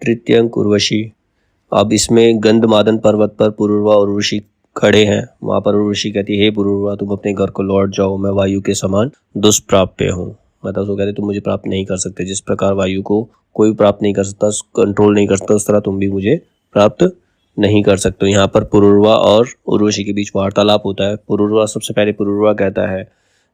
तृतीयंक उर्वशी। अब इसमें गंधमादन पर्वत पर पुरुरवा और उर्वशी खड़े हैं। वहां पर उर्वशी कहती है, हे पुरुरवा, तुम अपने घर को लौट जाओ, मैं वायु के समान दुष्प्राप्य हूँ। मतलब उसको कहते तुम मुझे प्राप्त नहीं कर सकते। जिस प्रकार वायु को कोई प्राप्त नहीं कर सकता, कंट्रोल नहीं कर सकता, उस तरह तुम भी मुझे प्राप्त नहीं कर सकते। यहाँ पर पुरुरवा और उर्वशी के बीच वार्तालाप होता है। पुरुरवा सबसे पहले पुरुरवा कहता है,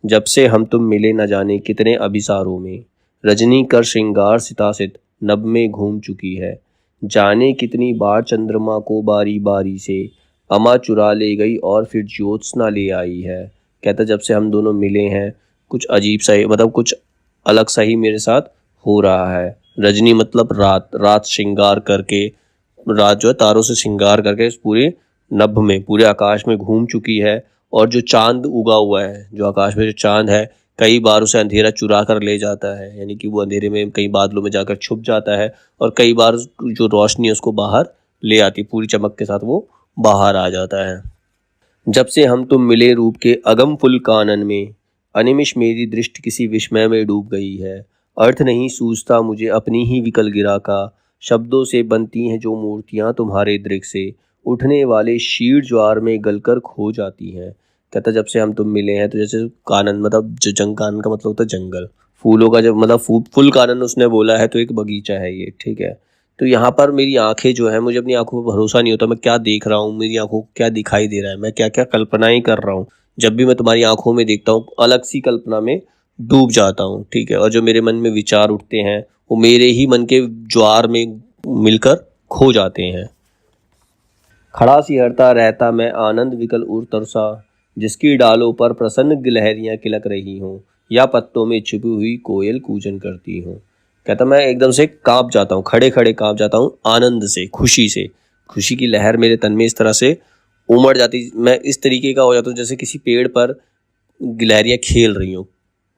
जब से हम तुम मिले न जाने कितने अभिसारों में, रजनी कर श्रृंगार सितासित नभ में घूम चुकी है। जाने कितनी बार चंद्रमा को बारी बारी से अमा चुरा ले गई और फिर ज्योत्सना ले आई है। कहता जब से हम दोनों मिले हैं कुछ अजीब सा ही, मतलब कुछ अलग सा ही मेरे साथ हो रहा है। रजनी मतलब रात, रात श्रृंगार करके, रात जो है तारों से श्रृंगार करके इस पूरे नभ में, पूरे आकाश में घूम चुकी है। और जो चांद उगा हुआ है, जो आकाश में जो चांद है, कई बार उसे अंधेरा चुरा कर ले जाता है, यानी कि वो अंधेरे में कई बादलों में जाकर छुप जाता है और कई बार जो रोशनी है उसको बाहर ले आती, पूरी चमक के साथ वो बाहर आ जाता है। जब से हम तुम मिले रूप के अगम फुल कानन में, अनिमिष मेरी दृष्टि किसी विस्मय में डूब गई है। अर्थ नहीं सूझता मुझे अपनी ही विकल गिरा का, शब्दों से बनती हैं जो मूर्तियां तुम्हारे दृक से, उठने वाले शीर ज्वार में गलकर खो जाती हैं। कहता जब से हम तुम मिले हैं, तो जैसे कानन मतलब जो कानन का मतलब होता है जंगल, फूलों का जब मतलब फुल कानन उसने बोला है तो एक बगीचा है ये, ठीक है। तो यहाँ पर मेरी आंखें जो है, मुझे अपनी आंखों पर भरोसा नहीं होता, मैं क्या देख रहा हूँ, मेरी आंखों को क्या दिखाई दे रहा है, मैं क्या क्या कल्पनाएं कर रहा हूँ। जब भी मैं तुम्हारी आंखों में देखता हूँ अलग सी कल्पना में डूब जाता हूँ, ठीक है। और जो मेरे मन में विचार उठते हैं वो मेरे ही मन के ज्वार में मिलकर खो जाते हैं। खड़ा सिहरता रहता मैं आनंद विकल उर तरसा, जिसकी डालों पर प्रसन्न गिलहरियां किलक रही हों, या पत्तों में छिपी हुई कोयल कूजन करती हूँ। कहता मैं एकदम से कांप जाता हूँ, खड़े खड़े कांप जाता हूँ आनंद से, खुशी से। खुशी की लहर मेरे तन में इस तरह से उमड़ जाती, मैं इस तरीके का हो जाता हूँ जैसे किसी पेड़ पर गिलहरियां खेल रही हों,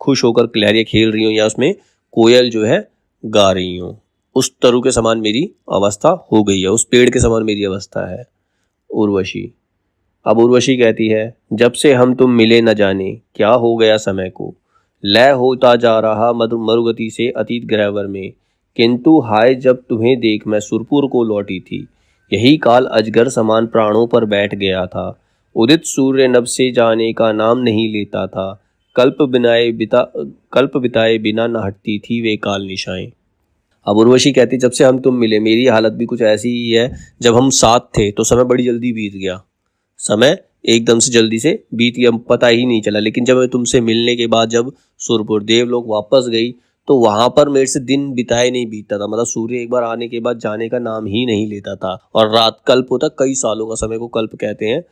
खुश होकर गिलहरियां खेल रही हों, या उसमें कोयल जो है गा रही हों। उस तरु के समान मेरी अवस्था हो गई है, उस पेड़ के समान मेरी अवस्था है। उर्वशी। अब उर्वशी कहती है, जब से हम तुम मिले न जाने क्या हो गया समय को, लय होता जा रहा मरुगति से अतीत ग्रहवर में, किंतु हाय जब तुम्हें देख मैं सुरपुर को लौटी थी, यही काल अजगर समान प्राणों पर बैठ गया था। उदित सूर्य नभ से जाने का नाम नहीं लेता था, कल्प बिताए बिना न हटती थी वे काल निशाएं। अब उर्वशी कहती जब से हम तुम मिले, मेरी हालत भी कुछ ऐसी ही है। जब हम साथ थे तो समय बड़ी जल्दी बीत गया, समय एकदम से जल्दी से बीत गया, पता ही नहीं चला। लेकिन जब मैं तुमसे मिलने के बाद जब सुरपुर देवलोक वापस गई तो वहां पर मेरे से दिन बिताए नहीं बीतता था, मतलब सूर्य एक बार आने के बाद जाने का नाम ही नहीं लेता था। और रात कल्प होता, कई सालों का समय को कल्प कहते हैं।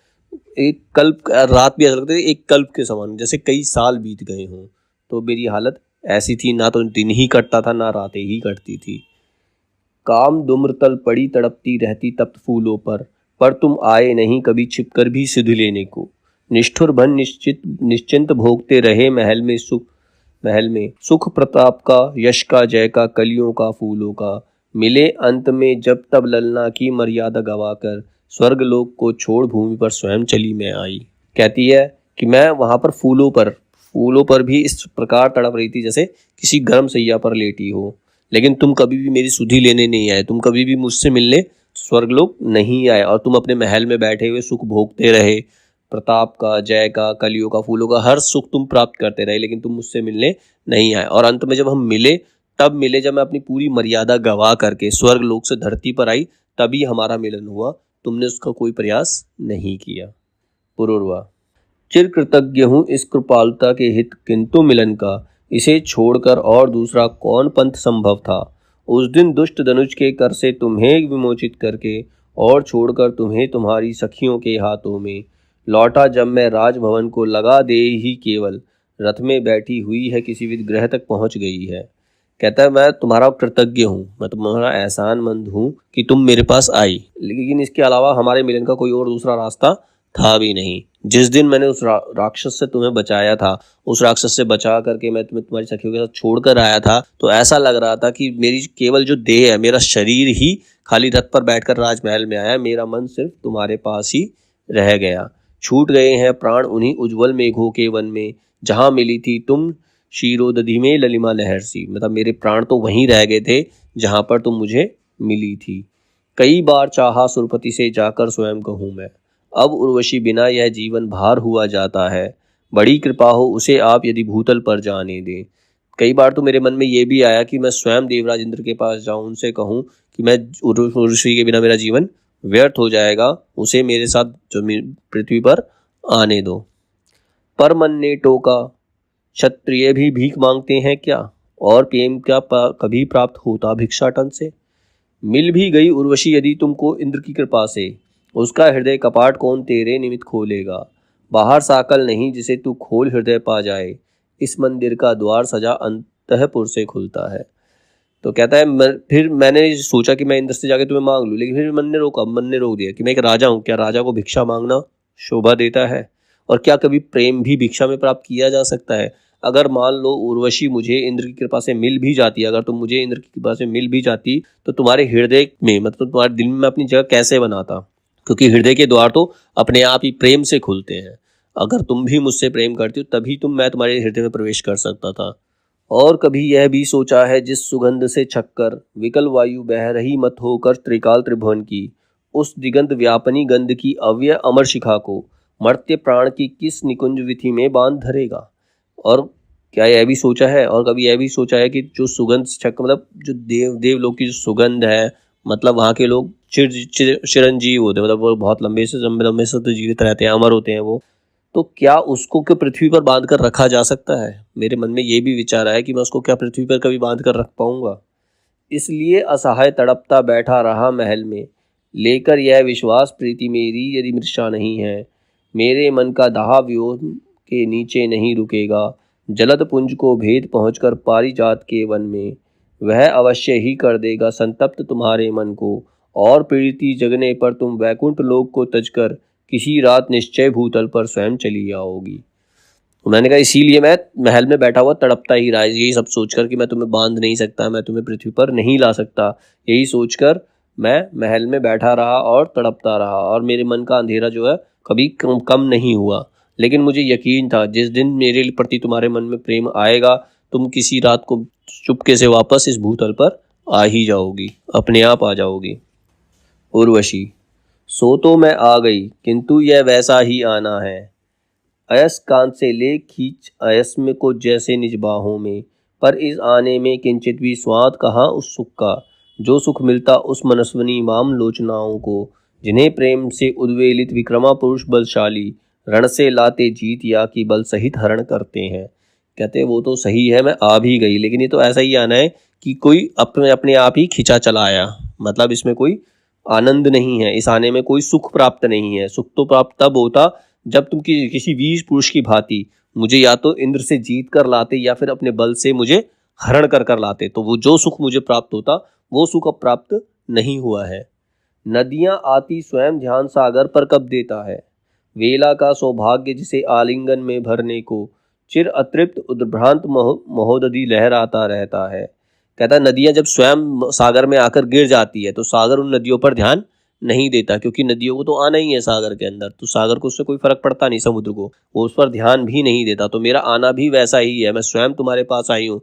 एक कल्प, रात भी ऐसा लगता है एक कल्प के समान, जैसे कई साल बीत गए हों। तो मेरी हालत ऐसी थी, ना तो दिन ही कटता था ना रातें ही कटती थी। काम दुम्रतल पड़ी तड़पती रहती तप्त फूलों पर तुम आए नहीं कभी छिपकर भी सिद्ध लेने को। निष्ठुर बन निश्चिंत भोगते रहे महल में सुख प्रताप का, यश का, जय का, कलियों का, फूलों का। मिले अंत में जब तब ललना की मर्यादा गवाकर, स्वर्ग लोक को छोड़ भूमि पर स्वयं चली मैं आई। कहती है कि मैं वहां पर फूलों पर भी इस प्रकार तड़प रही थी जैसे किसी गर्म सैया पर लेटी हो। लेकिन तुम कभी भी मेरी सुधि लेने नहीं आए, तुम कभी भी मुझसे मिलने स्वर्गलोक नहीं आए, और तुम अपने महल में बैठे हुए सुख भोगते रहे, प्रताप का, जय का, कलियों का, फूलों का, हर सुख तुम प्राप्त करते रहे, लेकिन तुम मुझसे मिलने नहीं आए। और अंत में जब हम मिले तब मिले जब मैं अपनी पूरी मर्यादा गवा करके स्वर्गलोक से धरती पर आई, तभी हमारा मिलन हुआ। तुमने उसका कोई प्रयास नहीं किया। पुरुरवा। चिर कृतज्ञ हूँ इस कृपालुता के हित, किंतु मिलन का इसे छोड़कर और दूसरा कौन पंथ संभव था। उस दिन दुष्ट धनुष के कर से तुम्हें विमोचित करके और छोड़कर तुम्हें तुम्हारी सखियों के हाथों में लौटा, जब मैं राजभवन को लगा दे ही केवल रथ में बैठी हुई है किसी विध ग्रह तक पहुंच गई है। कहता है मैं तुम्हारा कृतज्ञ हूँ, मैं तुम्हारा एहसानमंद हूँ कि तुम मेरे पास आई, लेकिन इसके अलावा हमारे मिलन का कोई और दूसरा रास्ता था भी नहीं। जिस दिन मैंने उस राक्षस से तुम्हें बचाया था, उस राक्षस से बचा करके मैं तुम्हें तुम्हारी सखियों के साथ छोड़कर आया था, तो ऐसा लग रहा था कि मेरी केवल जो देह है, मेरा शरीर ही खाली रथ पर बैठकर राजमहल में आया, मेरा मन सिर्फ तुम्हारे पास ही रह गया। छूट गए हैं प्राण उन्हीं उज्जवल मेघों के वन में, जहां मिली थी तुम शीरोदधि में ललिमा लहर सी। मतलब मेरे प्राण तो वहीं रह गए थे जहां पर तुम मुझे मिली थी। कई बार चाहा सुरपति से जाकर स्वयं कहूँ मैं, अब उर्वशी बिना यह जीवन भार हुआ जाता है, बड़ी कृपा हो उसे आप यदि भूतल पर जाने दें। कई बार तो मेरे मन में ये भी आया कि मैं स्वयं देवराज इंद्र के पास जाऊं, उनसे कहूं कि मैं उर्वशी के बिना मेरा जीवन व्यर्थ हो जाएगा, उसे मेरे साथ पृथ्वी पर आने दो। पर मन ने टोका, क्षत्रिय भी भीख मांगते हैं क्या, और प्रेम क्या कभी प्राप्त होता भिक्षाटन से। मिल भी गई उर्वशी यदि तुमको इंद्र की कृपा से, उसका हृदय कपाट कौन तेरे निमित्त खोलेगा। बाहर साकल नहीं जिसे तू खोल हृदय पा जाए, इस मंदिर का द्वार सजा अंतःपुर से खुलता है। तो कहता है फिर मैंने सोचा कि मैं इंद्र से जाके तुम्हें मांग लूं, लेकिन फिर मन ने रोक दिया कि मैं एक राजा हूं, क्या राजा को भिक्षा मांगना शोभा देता है, और क्या कभी प्रेम भी भिक्षा में प्राप्त किया जा सकता है। अगर मान लो उर्वशी मुझे इंद्र की कृपा से मिल भी जाती, अगर तुम मुझे इंद्र की कृपा से मिल भी जाती, तो तुम्हारे हृदय में मतलब तुम्हारे दिल में मैं अपनी जगह कैसे बनाता, क्योंकि हृदय के द्वार तो अपने आप ही प्रेम से खुलते हैं। अगर तुम भी मुझसे प्रेम करती हो तभी मैं तुम्हारे हृदय में प्रवेश कर सकता था। और कभी यह भी सोचा है, जिस सुगंध से छक्कर विकल वायु बह रही मत होकर त्रिकाल त्रिभुवन की, उस दिगंत व्यापनी गंध की अव्यय अमर शिखा को मर्त्य प्राण की किस निकुंज विधि में बांध धरेगा। और क्या यह भी सोचा है, और कभी यह भी सोचा है कि जो सुगंध छक्कर मतलब जो देवलोक की जो सुगंध है, मतलब वहाँ के लोग चिरंजीव होते हैं, मतलब वो बहुत लंबे से तो जीवित रहते हैं, अमर होते हैं वो, तो क्या उसको क्या पृथ्वी पर बांध कर रखा जा सकता है। मेरे मन में ये भी विचार आया कि मैं उसको क्या पृथ्वी पर कभी बांध कर रख पाऊंगा। इसलिए असहाय तड़पता बैठा रहा महल में, लेकर यह विश्वास प्रीति मेरी यदि मृषा नहीं है, मेरे मन का दाह व्योम के नीचे नहीं रुकेगा। जलद पुंज को भेद पहुंचकर पारिजात के वन में, वह अवश्य ही कर देगा संतप्त तुम्हारे मन को, और प्रीति जगने पर तुम वैकुंठ लोक को तजकर किसी रात निश्चय भूतल पर स्वयं चली आओगी। तो मैंने कहा इसीलिए मैं महल में बैठा हुआ तड़पता ही रहा, यही सब सोचकर कि मैं तुम्हें बांध नहीं सकता, मैं तुम्हें पृथ्वी पर नहीं ला सकता, यही सोचकर मैं महल में बैठा रहा और तड़पता रहा, और मेरे मन का अंधेरा जो है कभी कम नहीं हुआ। लेकिन मुझे यकीन था जिस दिन मेरे प्रति तुम्हारे मन में प्रेम आएगा, तुम किसी रात को चुपके से वापस इस भूतल पर आ ही जाओगी, अपने आप आ जाओगी। उर्वशी, सो तो मैं आ गई, किंतु यह वैसा ही आना है। अयस कांत से ले खींच अयस्म को जैसे निज बाहों में, पर इस आने में किंचित भी स्वाद कहाँ उस सुख का, जो सुख मिलता उस मनस्वनी माम लोचनाओं को, जिन्हें प्रेम से उद्वेलित विक्रमा पुरुष बलशाली रण से लाते जीत या कि बल सहित हरण करते हैं। कहते वो तो सही है, मैं आ भी गई, लेकिन ये तो ऐसा ही आना है कि कोई अपने अपने आप ही खिंचा चला आया, मतलब इसमें कोई आनंद नहीं है, इस आने में कोई सुख प्राप्त नहीं है। सुख तो प्राप्त तब होता जब तुम किसी वीर पुरुष की भांति मुझे या तो इंद्र से जीत कर लाते या फिर अपने बल से मुझे हरण कर लाते, तो वो जो सुख मुझे प्राप्त होता वो सुख अब प्राप्त नहीं हुआ है। नदियां आती स्वयं ध्यान सागर पर कब देता है, वेला का सौभाग्य जिसे आलिंगन में भरने को, चिर अतृप्त उद्भ्रांत महोदधि लहराता रहता है। कहता है नदियां जब स्वयं सागर में आकर गिर जाती है तो सागर उन नदियों पर ध्यान नहीं देता, क्योंकि नदियों को तो आना ही है सागर के अंदर, तो सागर को उससे कोई फर्क पड़ता नहीं, समुद्र को वो उस पर ध्यान भी नहीं देता। तो मेरा आना भी वैसा ही है, मैं स्वयं तुम्हारे पास आई हूँ,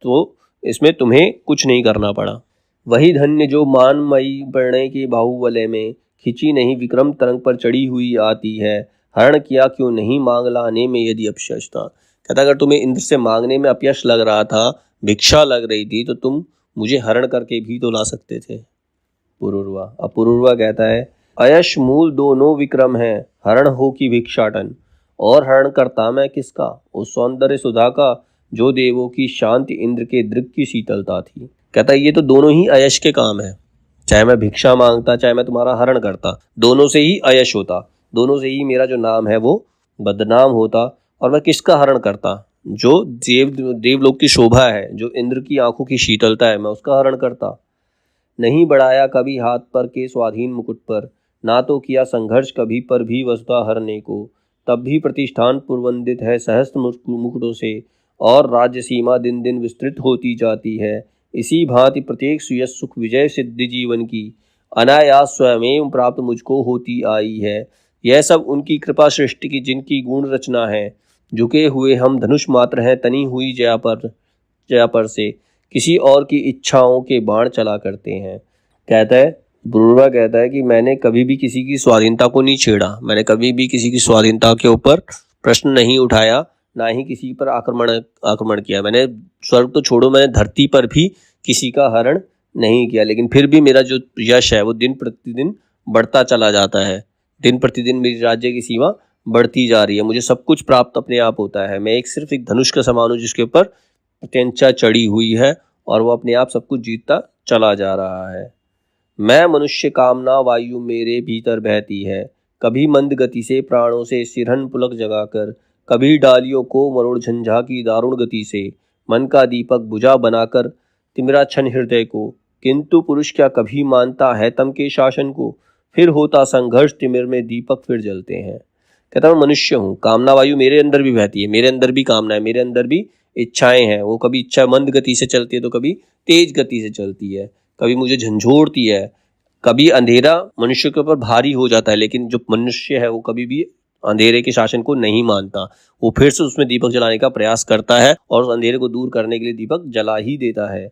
तो इसमें तुम्हें कुछ नहीं करना पड़ा। वही धन्य जो मानमयी प्रणय के बाहुवलय में खिंची नहीं विक्रम तरंग पर चढ़ी हुई आती है, हरण किया क्यों नहीं मांग लाने में यदि अपयश था। कहता अगर तुम्हें इंद्र से मांगने में अपयश लग रहा था, भिक्षा लग रही थी, तो तुम मुझे हरण करके भी तो ला सकते थे। पुरुरवा, अब पुरुरवा कहता है अयश मूल दोनों विक्रम है, हरण हो की भिक्षाटन, और हरण करता मैं किसका, उस सौंदर्य सुधा का जो देवों की शांति इंद्र के दृग की शीतलता थी। कहता है ये तो दोनों ही अयश के काम है, चाहे मैं भिक्षा मांगता चाहे मैं तुम्हारा हरण करता, दोनों से ही अयश होता, दोनों से ही मेरा जो नाम है वो बदनाम होता। और मैं किसका हरण करता, जो देवलोक की शोभा है, जो इंद्र की आंखों की शीतलता है, मैं उसका हरण करता। नहीं बढ़ाया कभी हाथ पर के स्वाधीन मुकुट पर, ना तो किया संघर्ष कभी पर भी वसुधा हरने को, तब भी प्रतिष्ठान पुरवंदित है सहस्त्र मुकुटों से, और राज्य सीमा दिन दिन विस्तृत होती जाती है। इसी भांति प्रत्येक सुयश सुख विजय सिद्धि जीवन की अनायास स्वयं प्राप्त मुझको होती आई है। यह सब उनकी कृपा सृष्टि की जिनकी गुण रचना है। झुके हुए हम धनुष मात्र हैं, तनी हुई जया पर से किसी और की इच्छाओं के बाण चला करते हैं। कहता है, पुरूरवा कहता है कि मैंने कभी भी किसी की स्वाधीनता को नहीं छेड़ा, मैंने कभी भी किसी की स्वाधीनता के ऊपर प्रश्न नहीं उठाया, ना ही किसी पर आक्रमण किया। मैंने स्वर्ग तो छोड़ो, मैंने धरती पर भी किसी का हरण नहीं किया, लेकिन फिर भी मेरा जो यश है वो दिन प्रतिदिन बढ़ता चला जाता है। दिन प्रतिदिन मेरी राज्य की सीमा बढ़ती जा रही है, मुझे सब कुछ प्राप्त अपने आप होता है। मैं सिर्फ एक धनुष का समान हूँ जिसके ऊपर प्रत्यंचा चढ़ी हुई है और वो अपने आप सब कुछ जीतता चला जा रहा है। मैं मनुष्य कामना वायु मेरे भीतर बहती है, कभी मंद गति से प्राणों से सिरहन पुलक जगाकर, कभी डालियों को मरोड़ झंझा की दारुण गति से, मन का दीपक बुझा बनाकर तिमिरा छन हृदय को। किंतु पुरुष क्या कभी मानता है तम के शासन को, फिर होता संघर्ष तिमिर में दीपक फिर जलते हैं। कहता मैं मनुष्य हूँ, कामना वायु मेरे अंदर भी बहती है, मेरे अंदर भी कामना है, मेरे अंदर भी इच्छाएं हैं। वो कभी इच्छा मंद गति से चलती है तो कभी तेज गति से चलती है, कभी मुझे झंझोड़ती है, कभी अंधेरा मनुष्य के ऊपर भारी हो जाता है, लेकिन जो मनुष्य है वो कभी भी अंधेरे के शासन को नहीं मानता। वो फिर से उसमें दीपक जलाने का प्रयास करता है और उस अंधेरे को दूर करने के लिए दीपक जला ही देता है।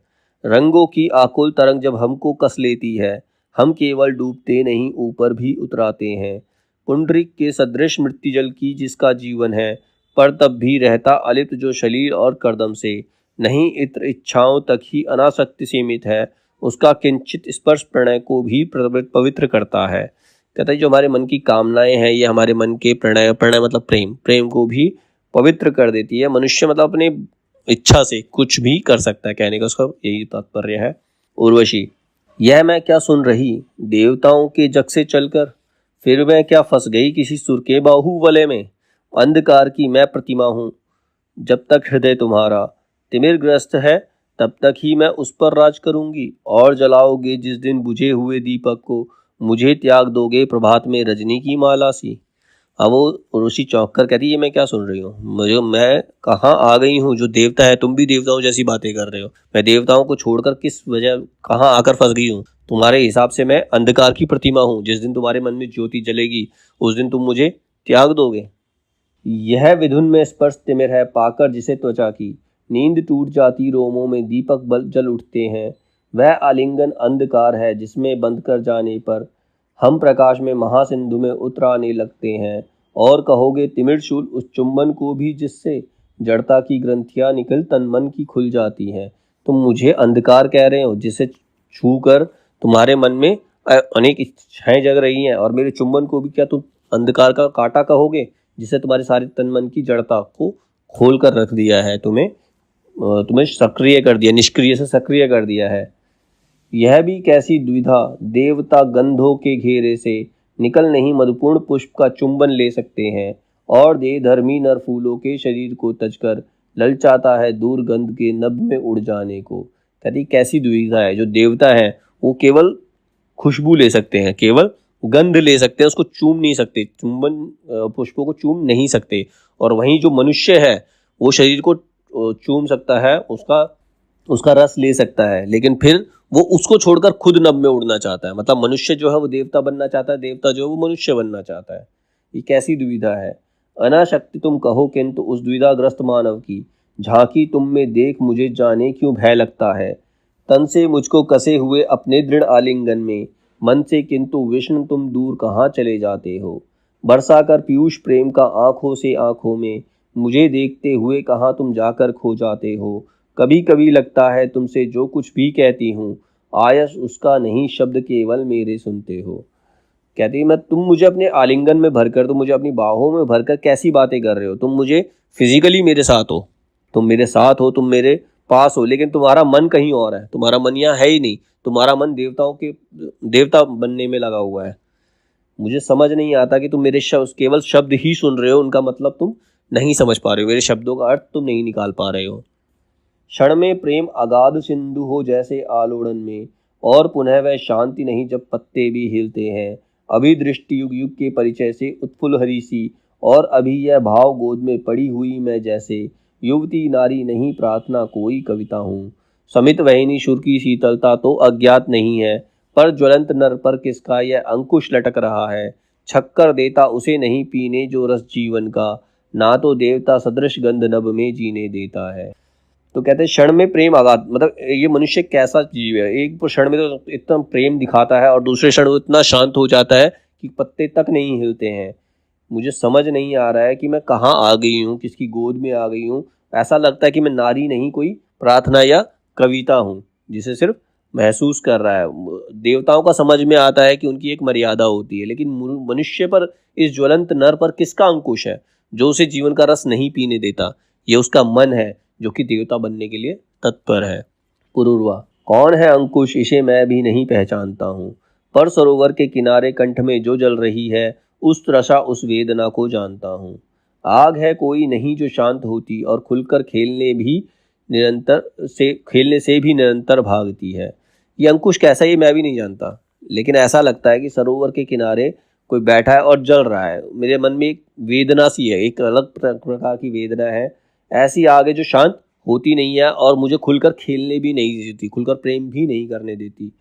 रंगों की आकुल तरंग जब हमको कस लेती है, हम केवल डूबते नहीं ऊपर भी उतराते हैं। पुंडरीक के सदृश मृत्यु जल की जिसका जीवन है, पर तब भी रहता अलिप्त जो शलील और करदम से, नहीं इत्र इच्छाओं तक ही अनासक्ति सीमित है, उसका किंचित स्पर्श प्रणय को भी पवित्र करता है। कहता है जो हमारे मन की कामनाएं हैं ये हमारे मन के प्रणय मतलब प्रेम को भी पवित्र कर देती है। मनुष्य मतलब अपने इच्छा से कुछ भी कर सकता है, कहने का उसका यही तात्पर्य है। उर्वशी, यह मैं क्या सुन रही देवताओं के जग से चलकर, फिर मैं क्या फंस गई किसी सुर के बाहुवलय में। अंधकार की मैं प्रतिमा हूँ, जब तक हृदय तुम्हारा तिमिरग्रस्त है तब तक ही मैं उस पर राज करूंगी, और जलाओगे जिस दिन बुझे हुए दीपक को, मुझे त्याग दोगे प्रभात में रजनी की माला सी। अब वो ऋषि चौंक कर कहती है मैं क्या सुन रही हूँ, मुझे मैं कहाँ आ गई हूँ, जो देवता है तुम भी देवताओं जैसी बातें कर रहे हो, मैं देवताओं को छोड़कर किस वजह कहाँ आकर फंस गई हूँ। तुम्हारे हिसाब से मैं अंधकार की प्रतिमा हूँ, जिस दिन तुम्हारे मन में ज्योति जलेगी उस दिन तुम मुझे त्याग दोगे। यह विधुन में स्पर्श तिमिर है पाकर जिसे त्वचा की, नींद टूट जाती रोमों में दीपक बल जल उठते हैं। वह आलिंगन अंधकार है जिसमें बंद कर जाने पर हम प्रकाश में महासिंधु में उतराने लगते हैं। और कहोगे तिमिरशूल उस चुंबन को भी जिससे जड़ता की ग्रंथियां निकल तन मन की खुल जाती हैं। तुम मुझे अंधकार कह रहे हो जिसे छू कर तुम्हारे मन में अनेक इच्छाएं जग रही हैं, और मेरे चुंबन को भी क्या तुम अंधकार का कांटा कहोगे जिसे तुम्हारे सारे तन मन की जड़ता को खोल कर रख दिया है, तुम्हें सक्रिय कर दिया, निष्क्रिय से सक्रिय कर दिया है। यह भी कैसी दुविधा, देवता गंधों के घेरे से निकल नहीं मधुपूर्ण पुष्प का चुंबन ले सकते हैं, और दे धर्मी नर फूलों के शरीर को तजकर ललचाता है दूर गंध के नभ में उड़ जाने को। कहती कैसी दुविधा है, जो देवता है वो केवल खुशबू ले सकते हैं, केवल गंध ले सकते हैं, उसको चूम नहीं सकते, चुंबन पुष्पों को चूम नहीं सकते। और वहीं जो मनुष्य है वो शरीर को चूम सकता है, उसका रस ले सकता है, लेकिन फिर वो उसको छोड़कर खुद नभ में उड़ना चाहता है। मतलब मनुष्य जो है वो देवता बनना चाहता है, देवता जो है वो मनुष्य बनना चाहता है। ये कैसी दुविधा है। अनाशक्ति तुम कहो किंतु उस दुविधाग्रस्त मानव की झांकी तुम में देख मुझे जाने क्यों भय लगता है। तन से मुझको कसे हुए अपने दृढ़ आलिंगन में, मन से किंतु विष्णु तुम दूर कहाँ चले जाते हो। बरसा कर पीयूष प्रेम का आंखों से आंखों में, मुझे देखते हुए कहाँ तुम जाकर खो जाते हो। कभी कभी लगता है तुमसे जो कुछ भी कहती हूँ, आयस उसका नहीं शब्द केवल मेरे सुनते हो। कहती मैं तुम मुझे अपने आलिंगन में भरकर, तुम मुझे अपनी बाहों में भरकर कैसी बातें कर रहे हो। तुम मुझे फिजिकली मेरे साथ हो, तुम मेरे साथ हो, तुम मेरे पास हो, लेकिन तुम्हारा मन कहीं और है, तुम्हारा मन यहाँ है ही नहीं। तुम्हारा मन देवता बनने में लगा हुआ है। मुझे समझ नहीं आता कि तुम मेरे केवल शब्द ही सुन रहे हो, उनका मतलब तुम नहीं समझ पा रहे हो, मेरे शब्दों का अर्थ तुम नहीं निकाल पा रहे हो। क्षण में प्रेम अगाध सिंधु हो जैसे आलोड़न में, और पुनः वह शांति नहीं जब पत्ते भी हिलते हैं। अभी दृष्टि युग युग के परिचय से उत्फुल्ल हरी सी, और अभी यह भाव गोद में पड़ी हुई मैं जैसे युवती नारी नहीं प्रार्थना कोई कविता हूँ। समित वहिनी शुर की शीतलता तो अज्ञात नहीं है, पर ज्वलंत नर पर किसका यह अंकुश लटक रहा है। छक्कर देता उसे नहीं पीने जो रस जीवन का, ना तो देवता सदृश गंध नभ में जीने देता है। तो कहते हैं क्षण में प्रेम आघात, मतलब ये मनुष्य कैसा जीव है, एक क्षण में तो इतना प्रेम दिखाता है और दूसरे क्षण वो इतना शांत हो जाता है कि पत्ते तक नहीं हिलते हैं। मुझे समझ नहीं आ रहा है कि मैं कहाँ आ गई हूँ, किसकी गोद में आ गई हूँ। ऐसा लगता है कि मैं नारी नहीं, कोई प्रार्थना या कविता हूँ जिसे सिर्फ महसूस कर रहा है। देवताओं का समझ में आता है कि उनकी एक मर्यादा होती है, लेकिन मनुष्य पर, इस ज्वलंत नर पर किसका अंकुश है जो उसे जीवन का रस नहीं पीने देता? ये उसका मन है जो कि देवता बनने के लिए तत्पर है। पुरुरवा, कौन है अंकुश, इसे मैं भी नहीं पहचानता हूँ, पर सरोवर के किनारे कंठ में जो जल रही है उस त्रषा उस वेदना को जानता हूँ। आग है कोई नहीं जो शांत होती और खुलकर खेलने से भी निरंतर भागती है। ये अंकुश कैसा, ये मैं भी नहीं जानता, लेकिन ऐसा लगता है कि सरोवर के किनारे कोई बैठा है और जल रहा है। मेरे मन में एक वेदना सी है, एक अलग प्रकार की वेदना है। ऐसी आग है जो शांत होती नहीं है और मुझे खुलकर खेलने भी नहीं देती, खुलकर प्रेम भी नहीं करने देती।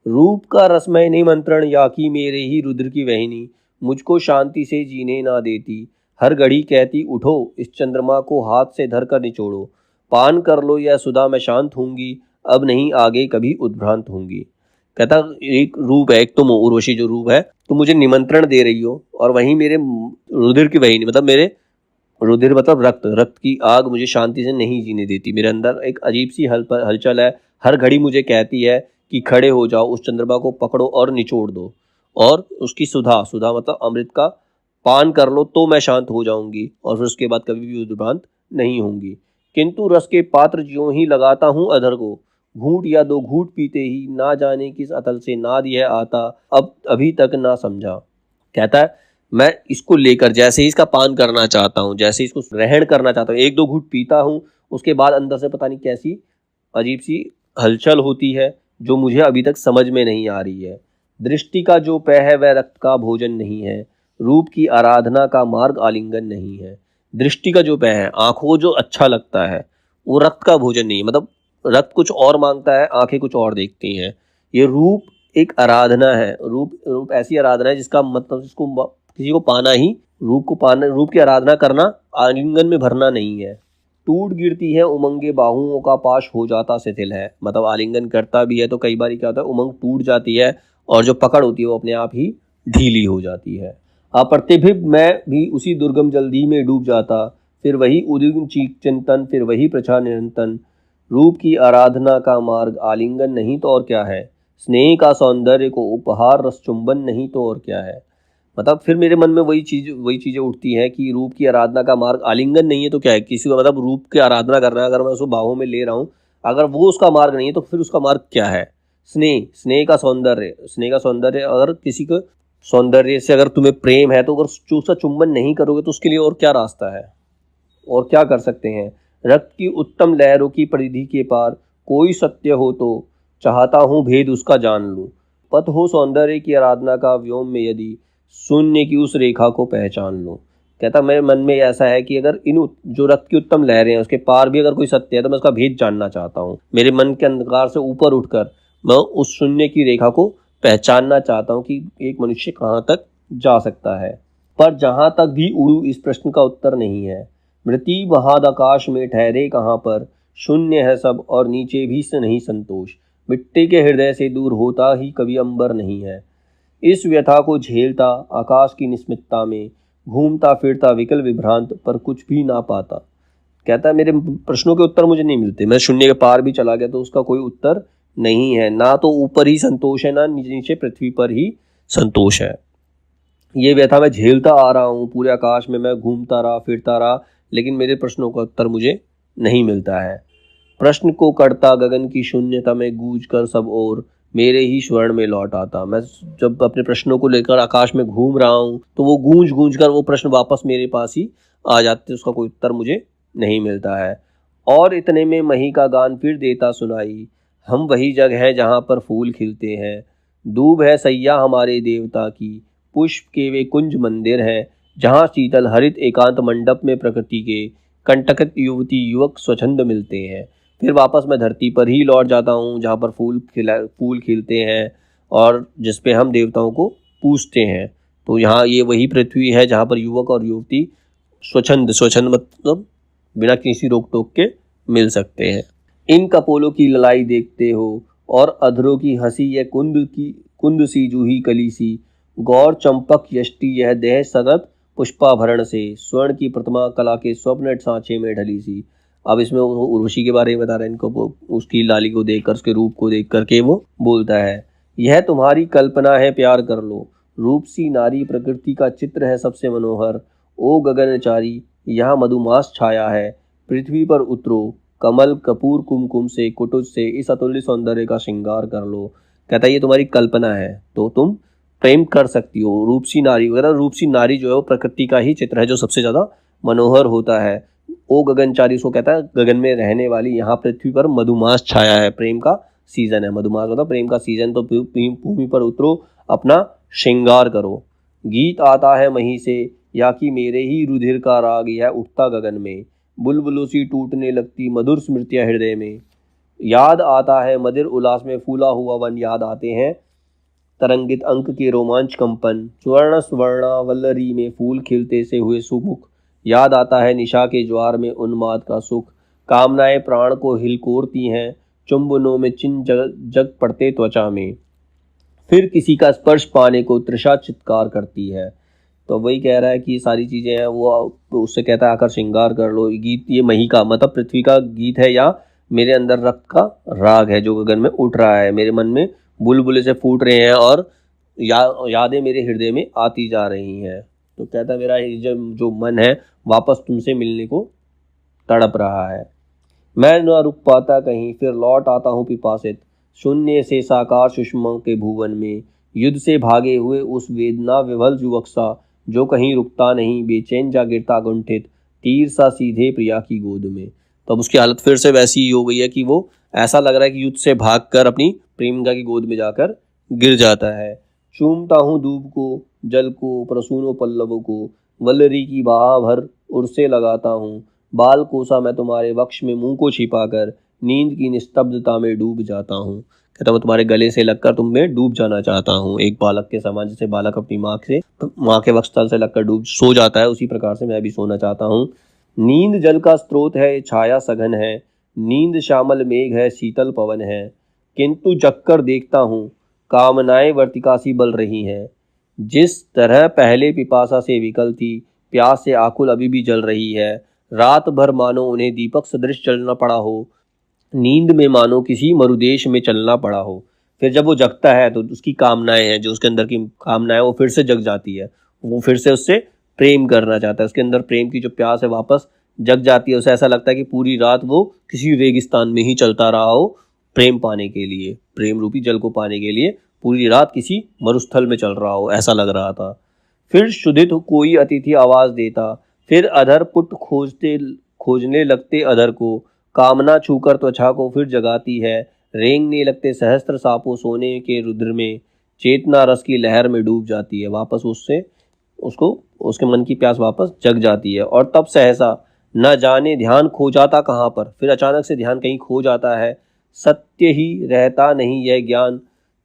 रूप का रसमय निमंत्रण या कि मेरे ही रुद्र की वहिनी मुझको शांति से जीने ना देती। हर घड़ी कहती उठो, इस चंद्रमा को हाथ से धर कर निचोड़ो, पान कर लो यह सुधा, मैं शांत होंगी अब नहीं आगे कभी उद्भ्रांत होंगी। कहता एक रूप है, एक तुम उर्वशी जो रूप है, तुम मुझे निमंत्रण दे रही हो और वहीं मेरे रुधिर की वहिनी, मतलब मेरे रुधिर मतलब रक्त, रक्त की आग मुझे शांति से नहीं जीने देती। मेरे अंदर एक अजीब सी हलचल है। हर घड़ी मुझे कहती है कि खड़े हो जाओ, उस चंद्रमा को पकड़ो और निचोड़ दो, और उसकी सुधा, सुधा मतलब अमृत का पान कर लो तो मैं शांत हो जाऊंगी और फिर उसके बाद कभी भी उद्भ्रांत नहीं होंगी। किंतु रस के पात्र ज्यों ही लगाता हूँ अधर को, घूंट या दो घूंट पीते ही ना जाने किस अतल से नाद यह आता, अब अभी तक ना समझा। कहता है मैं इसको लेकर जैसे ही इसका पान करना चाहता हूँ, जैसे इसको ग्रहण करना चाहता हूँ, एक दो घूंट पीता हूँ, उसके बाद अंदर से पता नहीं कैसी अजीब सी हलचल होती है जो मुझे अभी तक समझ में नहीं आ रही है। दृष्टि का जो पेय है वह रक्त का भोजन नहीं है, रूप की आराधना का मार्ग आलिंगन नहीं है। दृष्टि का जो पेय है, आंखों को जो अच्छा लगता है, वो रक्त का भोजन नहीं है। मतलब रक्त कुछ और मांगता है, आंखें कुछ और देखती हैं। ये रूप एक आराधना है, रूप रूप ऐसी आराधना है जिसका मतलब जिसको किसी को पाना ही, रूप को पाना, रूप की आराधना करना आलिंगन में भरना नहीं है। टूट गिरती है उमंगे बाहुओं का पाश हो जाता शिथिल है, मतलब आलिंगन करता भी है तो कई बार क्या होता है, उमंग टूट जाती है और जो पकड़ होती है वो अपने आप ही ढीली हो जाती है। अप्रतिभिब मैं भी उसी दुर्गम जल्दी में डूब जाता, फिर वही उदिन चीक चिंतन, फिर वही प्रछा निरंतन। रूप की आराधना का मार्ग आलिंगन नहीं तो और क्या है, स्नेह का सौंदर्य को उपहार रस चुंबन नहीं तो और क्या है। मतलब फिर मेरे मन में वही चीजें उठती हैं कि रूप की आराधना का मार्ग आलिंगन नहीं है तो क्या है, किसी को मतलब रूप की आराधना करना है, अगर मैं उसको बाहों में ले रहा हूँ, अगर वो उसका मार्ग नहीं है तो फिर उसका मार्ग क्या है? स्नेह, स्नेह का सौंदर्य, स्नेह का सौंदर्य, अगर किसी को सौंदर्य से अगर तुम्हें प्रेम है तो अगर उसका चुंबन नहीं करोगे तो उसके लिए और क्या रास्ता है, और क्या कर सकते हैं? रक्त की उत्तम लहरों की परिधि के पार कोई सत्य हो तो चाहता हूँ भेद उसका जान लूँ। पथ हो सौंदर्य की आराधना का व्योम में यदि शून्य की उस रेखा को पहचान लो। कहता मेरे मन में ऐसा है कि अगर इन जो रक्त की उत्तम लहरें हैं उसके पार भी अगर कोई सत्य है तो मैं उसका भेद जानना चाहता हूँ। मेरे मन के अंधकार से ऊपर उठकर मैं उस शून्य की रेखा को पहचानना चाहता हूँ कि एक मनुष्य कहाँ तक जा सकता है। पर जहाँ तक भी उड़ू इस प्रश्न का उत्तर नहीं है। मृति महाद आकाश में ठहरे कहाँ पर, शून्य है सब और नीचे भी से नहीं संतोष। मिट्टी के हृदय से दूर होता ही कभी अंबर नहीं है। इस व्यथा को झेलता आकाश की निस्मितता में घूमता फिरता विकल विभ्रांत पर कुछ भी ना पाता। कहता है मेरे प्रश्नों के उत्तर मुझे नहीं मिलते, मैं शून्य के पार भी चला गया तो उसका कोई उत्तर नहीं है। ना तो ऊपर ही संतोष है, ना नीचे पृथ्वी पर ही संतोष है। ये व्यथा मैं झेलता आ रहा हूँ, पूरे आकाश में मैं घूमता रहा फिरता रहा, लेकिन मेरे प्रश्नों का उत्तर मुझे नहीं मिलता है। प्रश्न को करता गगन की शून्यता में गूंज कर सब और मेरे ही स्वर्ण में लौट आता। मैं जब अपने प्रश्नों को लेकर आकाश में घूम रहा हूँ तो वो गूंज गूंज कर वो प्रश्न वापस मेरे पास ही आ जाते, उसका कोई उत्तर मुझे नहीं मिलता है। और इतने में मही का गान फिर देता सुनाई, हम वही जग है जहाँ पर फूल खिलते हैं। दूब है सैया हमारे देवता की, पुष्प के वे कुंज मंदिर है, जहाँ शीतल हरित एकांत मंडप में प्रकृति के कंटकित युवती युवक स्वच्छंद मिलते हैं। फिर वापस मैं धरती पर ही लौट जाता हूँ जहाँ पर फूल खिलते हैं और जिस पे हम देवताओं को पूजते हैं। तो यहाँ ये वही पृथ्वी है जहाँ पर युवक और युवती स्वच्छंद, स्वच्छंद मतलब बिना किसी रोक टोक के मिल सकते हैं। इन कपोलों की ललाई देखते हो और अधरों की हंसी यह कुंद सी जूही कली सी, गौर चंपक यष्टि यह देह सतत पुष्पाभरण से, स्वर्ण की प्रतिमा कला के स्वप्न सांचे में ढली सी। अब इसमें वो उर्वशी के बारे में बता रहा है इनको, वो उसकी लाली को देखकर, उसके रूप को देख करके वो बोलता है, यह तुम्हारी कल्पना है प्यार कर लो, रूप सी नारी प्रकृति का चित्र है सबसे मनोहर। ओ गगनचारी यहाँ मधुमास छाया है, पृथ्वी पर उतरो, कमल कपूर कुमकुम से कुटुज से इस अतुल्य सौंदर्य का श्रृंगार कर लो। कहता है ये तुम्हारी कल्पना है तो तुम प्रेम कर सकती हो। रूपसी नारी वगैरह, रूपसी नारी जो है वो प्रकृति का ही चित्र है जो सबसे ज्यादा मनोहर होता है। ओ गगनचारी, उसको कहता है गगन में रहने वाली, यहाँ पृथ्वी पर मधुमास छाया है, प्रेम का सीजन है, मधुमास मतलब प्रेम का सीजन, तो भूमि पर उतरो, अपना श्रृंगार करो। गीत आता है मही से या कि मेरे ही रुधिर का राग यह उठता गगन में, बुलबुलों सी टूटने लगती मधुर स्मृतियां हृदय में। याद आता है मदिर उल्लास में फूला हुआ वन, याद आते हैं तरंगित अंक के रोमांच कंपन, स्वर्ण स्वर्णा वल्लरी में फूल खिलते से हुए सुमुख। याद आता है निशा के ज्वार में उन्माद का सुख, कामनाएं प्राण को हिलकोरती हैं, चुंबनों में चिन जग पड़ते त्वचा में, फिर किसी का स्पर्श पाने को तृषा चित्कार करती है। तो वही कह रहा है कि ये सारी चीजें हैं, वो उससे कहता है आकर श्रृंगार कर लो। गीत ये मही का मतलब पृथ्वी का गीत है, या मेरे अंदर रक्त का राग है जो गगन में उठ रहा है, मेरे मन में बुलबुले से फूट रहे हैं और यादें मेरे हृदय में आती जा रही हैं। तो कहता है मेरा जो मन है वापस तुमसे मिलने को तड़प रहा है। मैं न रुक पाता कहीं, फिर लौट आता हूँ पिपासित, शून्य से साकार सुषमा के भुवन में, युद्ध से भागे हुए उस वेदना विवल युवक सा, जो कहीं रुकता नहीं, बेचैन जा गिरता गुंठित, तीर सा सीधे प्रिया की गोद में। तो अब उसकी हालत फिर से वैसी ही हो गई है कि वो ऐसा लग रहा है कि युद्ध से भागकर अपनी प्रेमिका की गोद में जाकर गिर जाता है। चूमता हूँ धूप को, जल को, प्रसूनो पल्लवों को, वल्लरी की बाह भर उर्से लगाता हूँ, बाल कोसा मैं तुम्हारे वक्ष में मुंह को छिपाकर नींद की निस्तब्धता में डूब जाता हूँ। कहता मैं तुम्हारे गले से लगकर तुम में डूब जाना चाहता हूँ, एक बालक के समान, जैसे बालक अपनी माँ के वक्षस्थल से लगकर डूब सो जाता है, उसी प्रकार से मैं भी सोना चाहता हूँ। नींद जल का स्रोत है, छाया सघन है, नींद श्यामल मेघ है, शीतल पवन है, किंतु जगकर देखता हूँ कामनाएं वर्तिकासी बल रही हैं। जिस तरह पहले पिपासा से विकल थी, प्यास से आकुल अभी भी जल रही है। रात भर मानो उन्हें दीपक सदृश चलना पड़ा हो, नींद में मानो किसी मरुदेश में चलना पड़ा हो। फिर जब वो जगता है तो उसकी कामनाएं हैं, जो उसके अंदर की कामनाएं वो फिर से जग जाती है, वो फिर से उससे प्रेम करना चाहता है, उसके अंदर प्रेम की जो प्यास है वापस जग जाती है। उसे ऐसा लगता है कि पूरी रात वो किसी रेगिस्तान में ही चलता रहा हो, प्रेम पाने के लिए, प्रेम रूपी जल को पाने के लिए पूरी रात किसी मरुस्थल में चल रहा हो, ऐसा लग रहा था। फिर शुद्धित कोई अतिथि आवाज देता, फिर अधर पुट खोजने लगते अधर को, कामना छूकर त्वचा को फिर जगाती है, रेंगने लगते सहस्त्र सापों सोने के रुद्र में, चेतना रस की लहर में डूब जाती है। वापस उसको उसके मन की प्यास वापस जग जाती है। और तब सहसा न जाने ध्यान खो जाता कहाँ पर, फिर अचानक से ध्यान कहीं खो जाता है। सत्य ही रहता नहीं यह ज्ञान,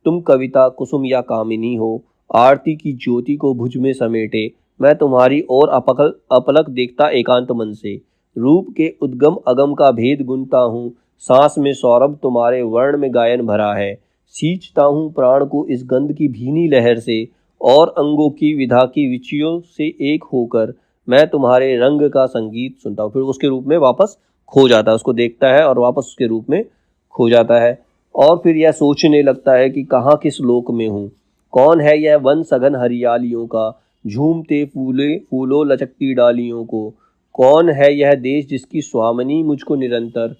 तुम कविता कुसुम या कामिनी हो, आरती की ज्योति को भुज में समेटे, मैं तुम्हारी ओर अपलक देखता एकांत मन से, रूप के उद्गम अगम का भेद गुनता हूँ, सांस में सौरभ तुम्हारे वर्ण में गायन भरा है, सींचता हूँ प्राण को इस गंध की भीनी लहर से, और अंगों की विधा की विचियों से एक होकर मैं तुम्हारे रंग का संगीत सुनता हूँ। फिर उसके रूप में वापस खो जाता है, उसको देखता है और वापस उसके रूप में खो जाता है। और फिर यह सोचने लगता है कि कहाँ किस लोक में हूँ, कौन है यह वन सघन हरियालियों का, झूमते फूलों लचकती डालियों को, कौन है यह देश जिसकी स्वामिनी मुझको निरंतर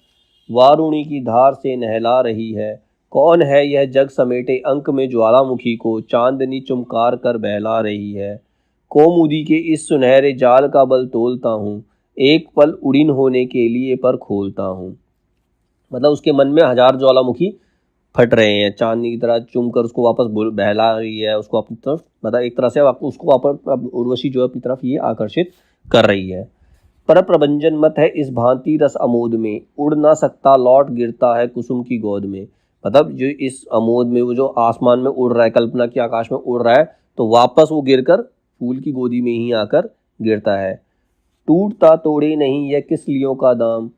वारुणी की धार से नहला रही है, कौन है यह जग समेटे अंक में ज्वालामुखी को चांदनी चुमकार कर बहला रही है। कोमुदी के इस सुनहरे जाल का बल तोलता हूँ, एक पल उड़ीन होने के लिए पर खोलता हूँ। मतलब उसके मन में हजार ज्वालामुखी फट रहे हैं, चांदनी की तरह चुमकर उसको वापस बहला रही है, उसको अपनी तरफ, मतलब एक तरह से उसको वापस उर्वशी जो है अपनी तरफ ये आकर्षित कर रही है। पर प्रभंजन मत है इस भांति रस अमोद में, उड़ ना सकता लौट गिरता है कुसुम की गोद में। मतलब जो इस अमोद में, वो जो आसमान में उड़ रहा है, कल्पना की आकाश में उड़ रहा है, तो वापस वो गिरकर फूल की गोदी में ही आकर गिरता है। टूटता तोड़े नहीं यह किस लियों का दाम,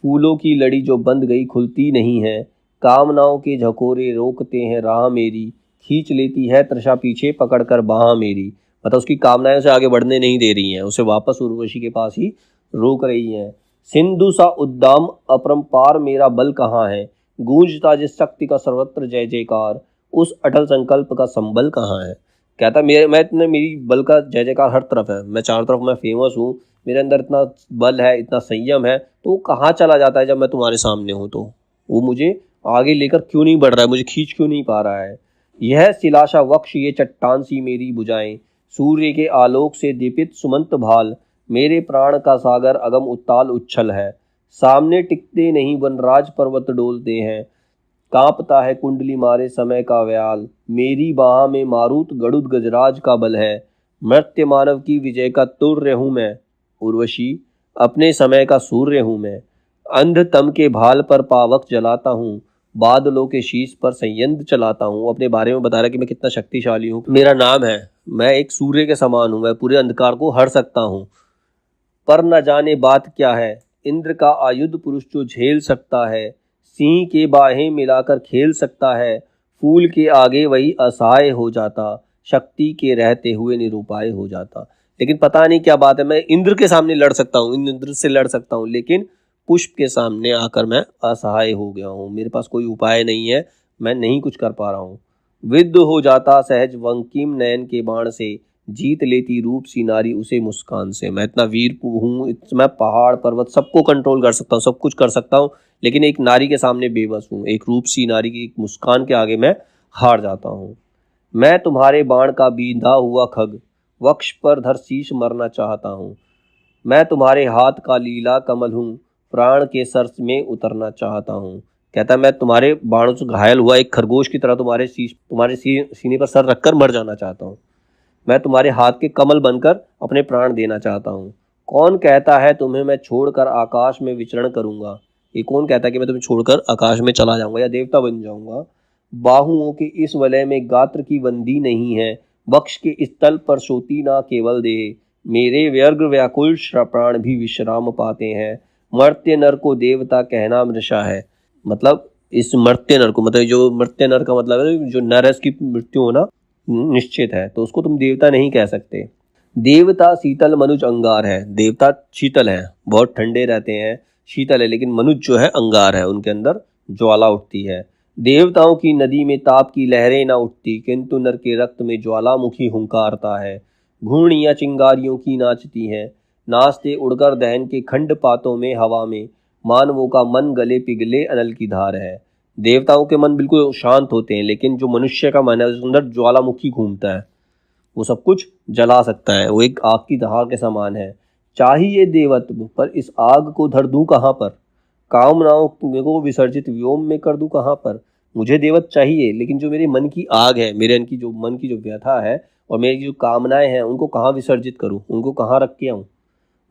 फूलों की लड़ी जो बंद गई खुलती नहीं है, कामनाओं के झकोरे रोकते हैं राह मेरी, खींच लेती है तृषा पीछे पकड़कर बाह मेरी। मतलब उसकी कामनाएं उसे आगे बढ़ने नहीं दे रही हैं, उसे वापस उर्वशी के पास ही रोक रही हैं। सिंधु सा उद्दाम अपरंपार मेरा बल कहाँ है, गूंजता जिस शक्ति का सर्वत्र जय जयकार, उस अटल संकल्प का संबल कहाँ है। कहता मेरी बल का जय जयकार हर तरफ है, मैं चारों तरफ मैं फेमस हूँ, मेरे अंदर इतना बल है, इतना संयम है, तो वो कहाँ चला जाता है जब मैं तुम्हारे सामने हूँ। तो वो मुझे आगे लेकर क्यों नहीं बढ़ रहा है, मुझे खींच क्यों नहीं पा रहा है। यह शिलाशा वक्ष ये चट्टान सी मेरी भुजाएं, सूर्य के आलोक से दीपित सुमंत भाल, मेरे प्राण का सागर अगम उत्ताल उच्छल है। सामने टिकते नहीं वनराज पर्वत डोलते हैं, कांपता है कुंडली मारे समय का व्याल, मेरी बाह में मारुत गरुड़ गजराज का बल है, मर्त्य मानव की विजय का तुर्य हूँ मैं। उर्वशी अपने समय का सूर्य हूँ मैं, अंध तम के भाल पर पावक जलाता हूँ, बादलों के शीश पर संयंत्र चलाता हूँ। अपने बारे में बता रहा कि मैं कितना शक्तिशाली हूँ, मेरा नाम है, मैं एक सूर्य के समान हूँ, मैं पूरे अंधकार को हर सकता हूँ। पर न जाने बात क्या है, इंद्र का आयुध पुरुष जो झेल सकता है, सिंह के बाहें मिलाकर खेल सकता है, फूल के आगे वही असहाय हो जाता, शक्ति के रहते हुए निरुपाय हो जाता। लेकिन पता नहीं क्या बात है, मैं इंद्र के सामने लड़ सकता हूँ, इंद्र से लड़ सकता हूँ, लेकिन पुष्प के सामने आकर मैं असहाय हो गया हूँ, मेरे पास कोई उपाय नहीं है, मैं नहीं कुछ कर पा रहा हूँ। विद्ध हो जाता सहज वंकिम नयन के बाण से, जीत लेती रूप सी नारी उसे मुस्कान से। मैं इतना वीर हूँ, मैं पहाड़ पर्वत सबको कंट्रोल कर सकता हूँ, सब कुछ कर सकता हूँ, लेकिन एक नारी के सामने बेबस हूँ, एक रूप सी नारी की एक मुस्कान के आगे मैं हार जाता हूँ। मैं तुम्हारे बाण का बींधा हुआ खग, वक्ष पर धर शीश मरना चाहता हूँ, मैं तुम्हारे हाथ का लीला कमल हूँ, प्राण के सर में उतरना चाहता हूँ। कहता मैं तुम्हारे बाणों से घायल हुआ एक खरगोश की तरह तुम्हारे सीने पर सर रखकर मर जाना चाहता हूँ, मैं तुम्हारे हाथ के कमल बनकर अपने प्राण देना चाहता हूँ। कौन कहता है तुम्हें मैं छोड़कर आकाश में विचरण करूंगा, ये कौन कहता है कि मैं तुम्हें छोड़कर आकाश में चला जाऊंगा या देवता बन जाऊंगा। बाहुओं के इस वलय में गात्र की बंदी नहीं है, वक्ष के इस तल पर सोती ना केवल देह, मेरे व्यग्र व्याकुल प्राण भी विश्राम पाते हैं, मर्त्य नर को देवता कहना मृषा है। मतलब इस मर्त्य नर को, मतलब जो मर्त्य नर का मतलब है जो नर है उसकी मृत्यु होना निश्चित है, तो उसको तुम देवता नहीं कह सकते। देवता शीतल मनुज अंगार है, देवता शीतल है, बहुत ठंडे रहते हैं, शीतल है, लेकिन मनुज जो है अंगार है, उनके अंदर ज्वाला उठती है। देवताओं की नदी में ताप की लहरें ना उठती, किंतु नर के रक्त में ज्वालामुखी हुंकारता है। घूर्णियां चिंगारियों की नाचती हैं, नाचते उड़कर दहन के खंड पातों में हवा में, मानवों का मन गले पिघले अनल की धार है। देवताओं के मन बिल्कुल शांत होते हैं, लेकिन जो मनुष्य का मन है उसके अंदर ज्वालामुखी घूमता है, वो सब कुछ जला सकता है, वो एक आग की धार के समान है। चाहिए देवत्व पर इस आग को धर दूं कहाँ पर, कामनाओं को विसर्जित व्योम में कर दूं कहाँ पर। मुझे देवत्व चाहिए, लेकिन जो मेरे मन की आग है, मेरे मन की जो व्यथा है और मेरी जो कामनाएं हैं, उनको कहाँ विसर्जित करूं, उनको कहाँ रख के आऊं।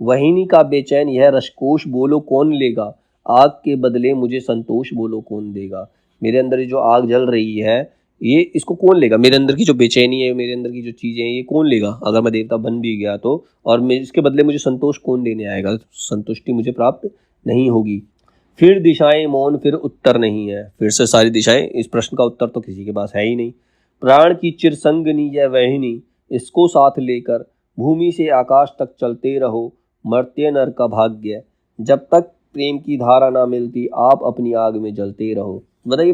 वहीनी का बेचैन यह रसकोश बोलो कौन लेगा, आग के बदले मुझे संतोष बोलो कौन देगा। मेरे अंदर ये जो आग जल रही है, ये इसको कौन लेगा, मेरे अंदर की जो बेचैनी है, मेरे अंदर की जो चीज़ें हैं, ये कौन लेगा अगर मैं देवता बन भी गया तो, और मैं इसके बदले मुझे संतोष कौन देने आएगा, संतुष्टि मुझे प्राप्त नहीं होगी। फिर दिशाएं मौन फिर उत्तर नहीं है, फिर से सारी दिशाएं, इस प्रश्न का उत्तर तो किसी के पास है ही नहीं। प्राण की चिरसंगनी यह वहिनी, इसको साथ लेकर भूमि से आकाश तक चलते रहो, मर्त्य नर का भाग्य, जब तक प्रेम की धारा ना मिलती आप अपनी आग में जलते रहो। बताइए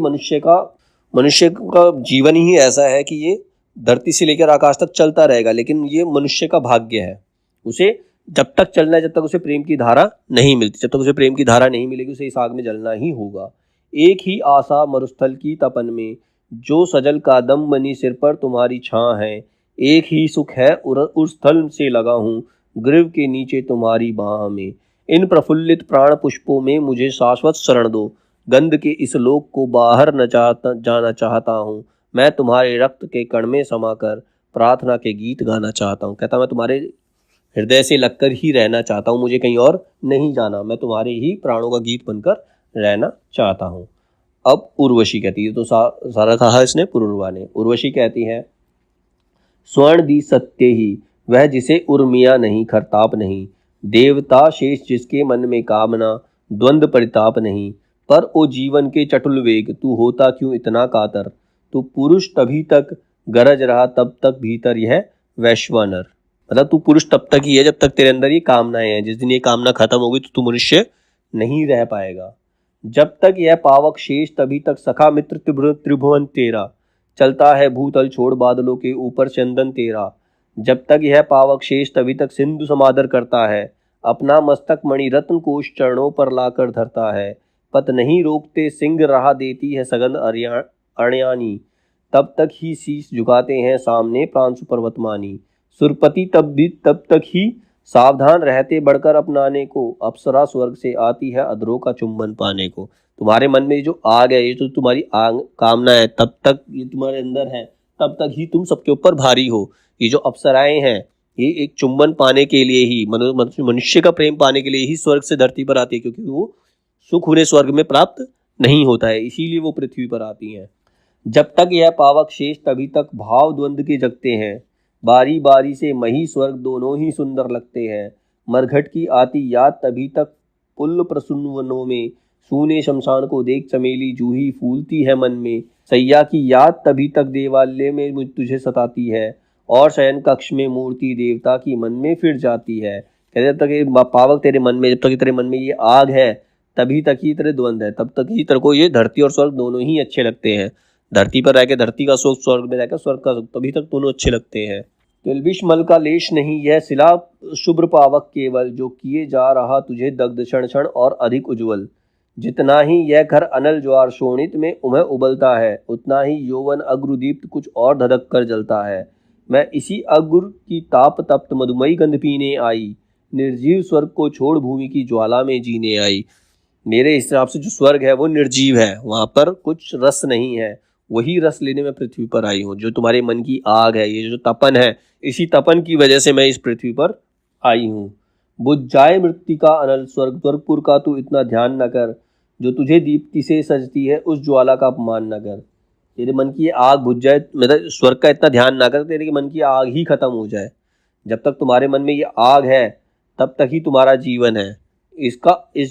मनुष्य का जीवन ही ऐसा है कि ये धरती से लेकर आकाश तक चलता रहेगा, लेकिन ये मनुष्य का भाग्य है, उसे जब तक चलना है, जब तक उसे प्रेम की धारा नहीं मिलती, जब तक उसे प्रेम की धारा नहीं मिलेगी, उसे इस आग में जलना ही होगा। एक ही आशा मरुस्थल की तपन में, जो सजल कादम बनी सिर पर तुम्हारी छां है, एक ही सुख है उस स्थल से लगा हूँ, ग्रीव के नीचे तुम्हारी बाह में। इन प्रफुल्लित प्राण पुष्पों में मुझे शाश्वत शरण दो, गंध के इस लोक को बाहर न जाना चाहता हूँ, मैं तुम्हारे रक्त के कण में समाकर प्रार्थना के गीत गाना चाहता हूँ। कहता मैं तुम्हारे हृदय से लगकर ही रहना चाहता हूँ, मुझे कहीं और नहीं जाना, मैं तुम्हारे ही प्राणों का गीत बनकर रहना चाहता हूँ। अब उर्वशी कहती है, तो सारा कहा इसने पुरुरवा ने। उर्वशी कहती है, स्वर्ण दी सत्य ही वह जिसे उर्मिया नहीं खरताप नहीं, देवता शेष जिसके मन में कामना, द्वंद्व परिताप नहीं। पर ओ जीवन के चटुल वेग, तू होता क्यों इतना कातर। तू पुरुष तभी तक गरज रहा, तब तक भीतर यह वैश्वानर। मतलब तू पुरुष तब तक ही है जब तक तेरे अंदर ये कामनाएं हैं। जिस दिन ये कामना खत्म होगी तो तू मनुष्य नहीं रह पाएगा। जब तक यह पावक शेष, तभी तक सखा मित्र त्रिभुवन तेरा। चलता है भूतल छोड़, बादलों के ऊपर चंदन तेरा। जब तक यह पावक शेष, तभी तक सिंधु समादर करता है। अपना मस्तक मणि रत्न कोश चरणों पर लाकर धरता है। पत नहीं रोकते सिंह, राह देती है सगंध अरण्यानी। तब तक ही शीश झुकाते हैं सामने प्रांशु पर्वतमानी। सुरपति तब तक ही सावधान रहते बढ़कर अपनाने को। अप्सरा स्वर्ग से आती है अधरों का चुंबन पाने को। तुम्हारे मन में जो आग है, ये जो तुम्हारी आग कामना है, तब तक ये तुम्हारे अंदर है, तब तक ही तुम सबके ऊपर भारी हो। ये जो अप्सराएं हैं, ये एक चुंबन पाने के लिए ही, मनुष्य का प्रेम पाने के लिए ही स्वर्ग से धरती पर आती है, क्योंकि वो सुख उन्हें स्वर्ग में प्राप्त नहीं होता है, इसीलिए वो पृथ्वी पर आती हैं। जब तक यह पावक शेष, तभी तक भाव द्वंद्व के जगते हैं। बारी बारी से मही स्वर्ग दोनों ही सुंदर लगते हैं। मरघट की आती याद, तभी तक पुल्ल प्रसूनवनों में। सूने शमशान को देख चमेली जूही फूलती है मन में। सैया की याद, तभी तक देवालय में मुझ तुझे सताती है। और शयन कक्ष में मूर्ति देवता की मन में फिर जाती है। कहते जब तक ये पावक तेरे मन में, जब तक तेरे मन में ये आग है, तभी तक ही तेरे द्वंद्व है, तब तक ही तेरे को ये धरती और स्वर्ग दोनों ही अच्छे लगते हैं। धरती पर रहकर धरती का सुख, स्वर्ग में रहकर स्वर्ग का सुख, तभी तक दोनों अच्छे लगते हैं। किल्बिष मल का लेश नहीं, यह सिला शुभ्र पावक केवल। जो किए जा रहा तुझे दग्ध क्षण क्षण और अधिक उज्ज्वल। जितना ही यह घर अनल ज्वार शोणित में उमह उबलता है, उतना ही यौवन अग्रुदीप्त कुछ और धधक कर जलता है। मैं इसी अग्र की ताप तप्त मधुमयी गंध पीने आई। निर्जीव स्वर्ग को छोड़ भूमि की ज्वाला में जीने आई। मेरे हिसाब से जो स्वर्ग है वो निर्जीव है, वहां पर कुछ रस नहीं है, वही रस लेने में पृथ्वी पर आई हूँ। जो तुम्हारे मन की आग है, ये जो तपन है, इसी तपन की वजह से मैं इस पृथ्वी पर आई हूँ। बुझ जाए मृत्तिका अनल, स्वर्गपुर का तू इतना ध्यान न कर। जो तुझे दीप्ति से सजती है, उस ज्वाला का अपमान न कर। तेरे मन की आग बुझ जाए, मतलब स्वर्ग का इतना ध्यान ना कर, तेरे मन की आग ही खत्म हो जाए। जब तक तुम्हारे मन में ये आग है, तब तक ही तुम्हारा जीवन है। इस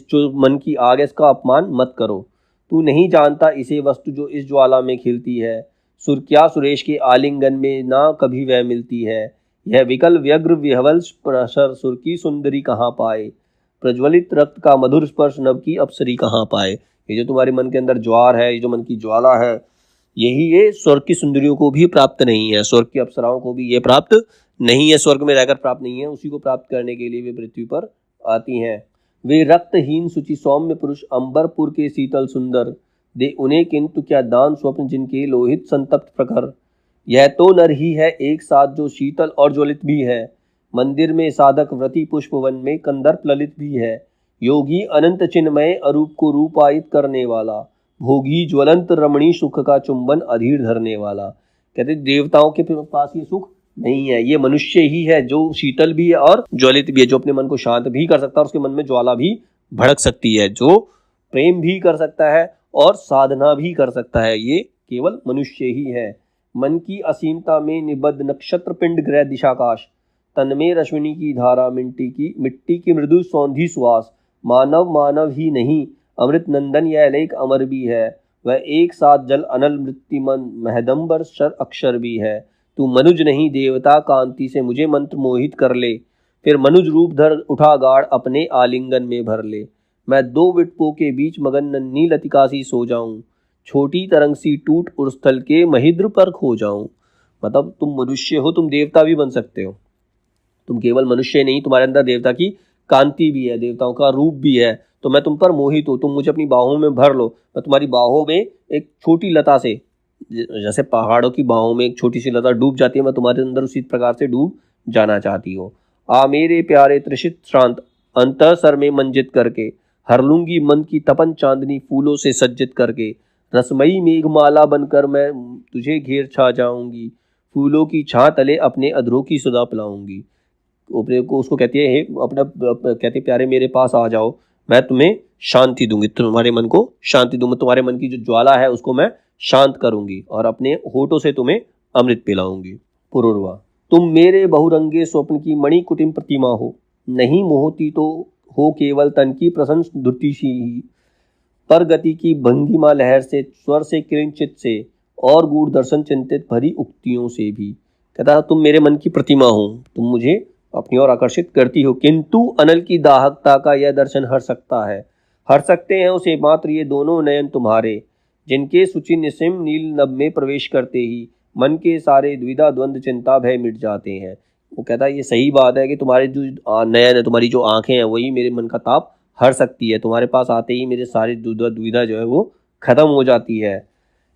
जो मन की आग है, इसका अपमान मत करो। तू नहीं जानता इसे वस्तु जो इस ज्वाला में खिलती है। सुरक्या सुरेश के आलिंगन में ना कभी वह मिलती है। यह विकल व्यग्र विहवल प्रसर, सुर की सुंदरी कहाँ पाए। प्रज्वलित रक्त का मधुर स्पर्श, नभ की अप्सरी कहाँ पाए। ये जो तुम्हारे मन के अंदर ज्वार है, ये जो मन की ज्वाला है, यही ये स्वर्ग की सुंदरियों को भी प्राप्त नहीं है, स्वर्ग की अप्सराओं को भी ये प्राप्त नहीं है, स्वर्ग में रहकर प्राप्त नहीं है। उसी को प्राप्त करने के लिए वे पृथ्वी पर आती हैं। वे रक्तहीन सुचि सौम्य पुरुष, अंबरपुर के शीतल सुंदर। दे उन्हें किंतु क्या दान स्वप्न, जिनके लोहित संतप्त प्रखर। यह तो नर ही है एक साथ, जो शीतल और ज्वलित भी है। मंदिर में साधक व्रती, पुष्प वन में कंदर्प ललित भी है। योगी अनंत चिन्मय, अरूप को रूपायित करने वाला। भोगी ज्वलंत रमणी, सुख का चुंबन अधीर धरने वाला। कहते देवताओं के पास ये सुख नहीं है, ये मनुष्य ही है जो शीतल भी है और ज्वलित भी है, जो अपने मन को शांत भी कर सकता है और उसके मन में ज्वाला भी भड़क सकती है, जो प्रेम भी कर सकता है और साधना भी कर सकता है। ये केवल मनुष्य ही है। मन की असीमता में निबद्ध नक्षत्र पिंड ग्रह दिशाकाश। तन में रश्मिनी की धारा, मिट्टी की मृदु सौंधी सुवास। मानव ही नहीं, अमृत नंदन यह लेख अमर भी है। वह एक साथ जल अनल मृत्युमन, महदंबर शर अक्षर भी है। तू मनुज नहीं देवता, कांति से मुझे मंत्र मोहित कर ले। फिर मनुज रूप धर उठा गाढ़, अपने आलिंगन में भर ले। मैं दो विटपों के बीच मगन नन्ही लतिका सी सो जाऊं। छोटी तरंग सी टूट उर्स्थल के महिद्र पर खो जाऊं। मतलब तुम मनुष्य हो, तुम देवता भी बन सकते हो। तुम केवल मनुष्य नहीं, तुम्हारे अंदर देवता की कांति भी है, देवताओं का रूप भी है। तो मैं तुम पर मोहित हूँ, तुम मुझे अपनी बाहों में भर लो। मैं तुम्हारी बाहों में एक छोटी लता से, जैसे पहाड़ों की बाहों में एक छोटी सी लता डूब जाती है, मैं तुम्हारे अंदर उसी प्रकार से डूब जाना चाहती हूँ। आ मेरे प्यारे त्रिषित श्रांत, अंतर सर में मंजित करके। हर लूंगी मन की तपन चांदनी, फूलों से सज्जित करके। रसमयी मेघमाला बनकर मैं तुझे घेर छा जाऊंगी। फूलों की छां तले अपने अधरों की सुधा पिलाऊंगी। अपने को उसको कहती है, अपना कहती प्यारे मेरे पास आ जाओ, मैं तुम्हें शांति दूंगी, तुम्हारे मन को शांति दूंगी, तुम्हारे मन की जो ज्वाला है उसको मैं शांत करूंगी और अपने होठों से तुम्हें अमृत पिलाऊंगी। पुरुरवा। तुम मेरे बहुरंगे स्वप्न की मणि कुटिम प्रतिमा हो। नहीं मोहती तो हो केवल तन की प्रशंस दुर्टिशी ही, पर गति की भंगिमा लहर से, स्वर से, किंचित से और गूढ़ दर्शन चिंतित भरी उक्तियों से भी। कहता तुम मेरे मन की प्रतिमा हो, तुम मुझे अपनी ओर आकर्षित करती हो, किंतु अनल की दाहकता का यह दर्शन हर सकता है, हर सकते हैं उसे मात्र ये दोनों नयन तुम्हारे, जिनके सुचि निसिम नील नभ में प्रवेश करते ही मन के सारे द्विधा द्वंद्व चिंता भय मिट जाते हैं। वो कहता है ये सही बात है कि तुम्हारे जो नयन है, तुम्हारी जो आंखें हैं, वही मेरे मन का ताप हर सकती है। तुम्हारे पास आते ही मेरे सारी दुविधा जो है वो खत्म हो जाती है।